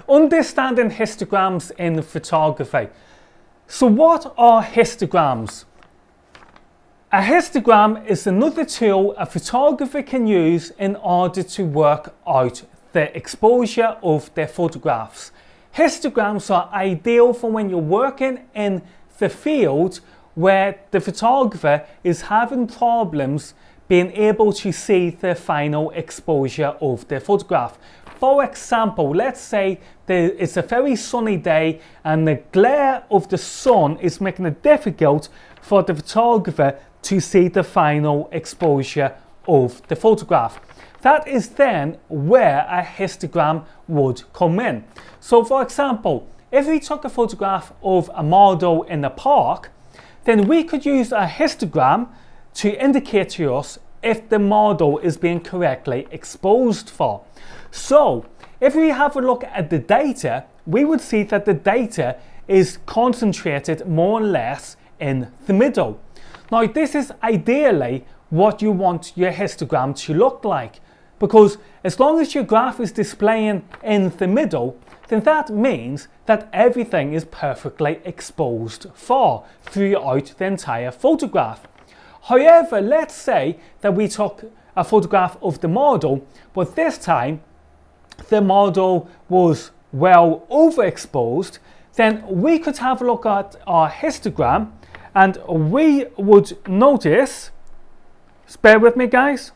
Understanding histograms in photography. So what are histograms? A histogram is another tool a photographer can use in order to work out the exposure of their photographs. Histograms are ideal for when you're working in the field where the photographer is having problems being able to see the final exposure of their photograph. For example, let's say it's a very sunny day and the glare of the sun is making it difficult for the photographer to see the final exposure of the photograph. That is then where a histogram would come in. So for example, if we took a photograph of a model in the park, then we could use a histogram to indicate to us if the model is being correctly exposed for. So if we have a look at the data, we would see that the data is concentrated more or less in the middle. Now this is ideally what you want your histogram to look like, because as long as your graph is displaying in the middle, then that means that everything is perfectly exposed for throughout the entire photograph. However, let's say that we took a photograph of the model, but this time the model was well overexposed, then we could have a look at our histogram and we would notice, bear with me guys,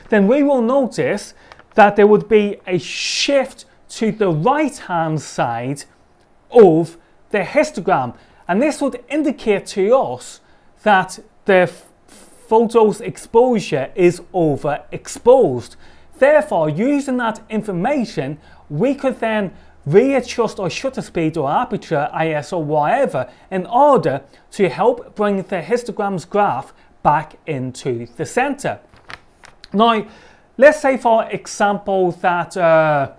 then we will notice that there would be a shift to the right hand side of the histogram, and this would indicate to us that the photo's exposure is overexposed. Therefore, using that information, we could then readjust our shutter speed or aperture, ISO, whatever, in order to help bring the histogram's graph back into the center. Now, let's say for example that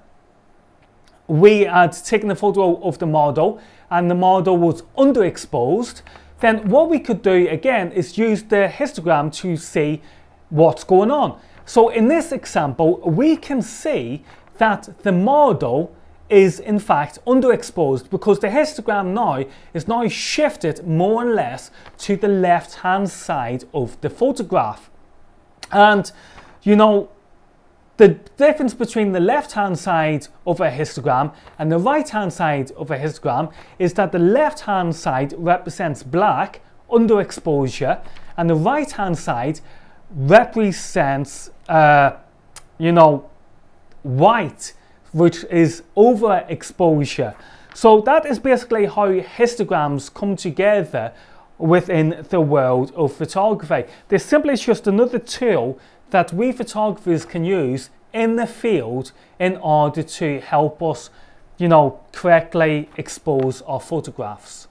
we had taken a photo of the model and the model was underexposed, then what we could do again is use the histogram to see what's going on. So in this example, we can see that the model is in fact underexposed because the histogram now is now shifted more or less to the left hand side of the photograph. And you know, the difference between the left hand side of a histogram and the right hand side of a histogram is that the left hand side represents black, underexposure, and the right hand side represents white, which is overexposure. So that is basically how histograms come together within the world of photography. They're simply just another tool that we photographers can use in the field in order to help us, correctly expose our photographs.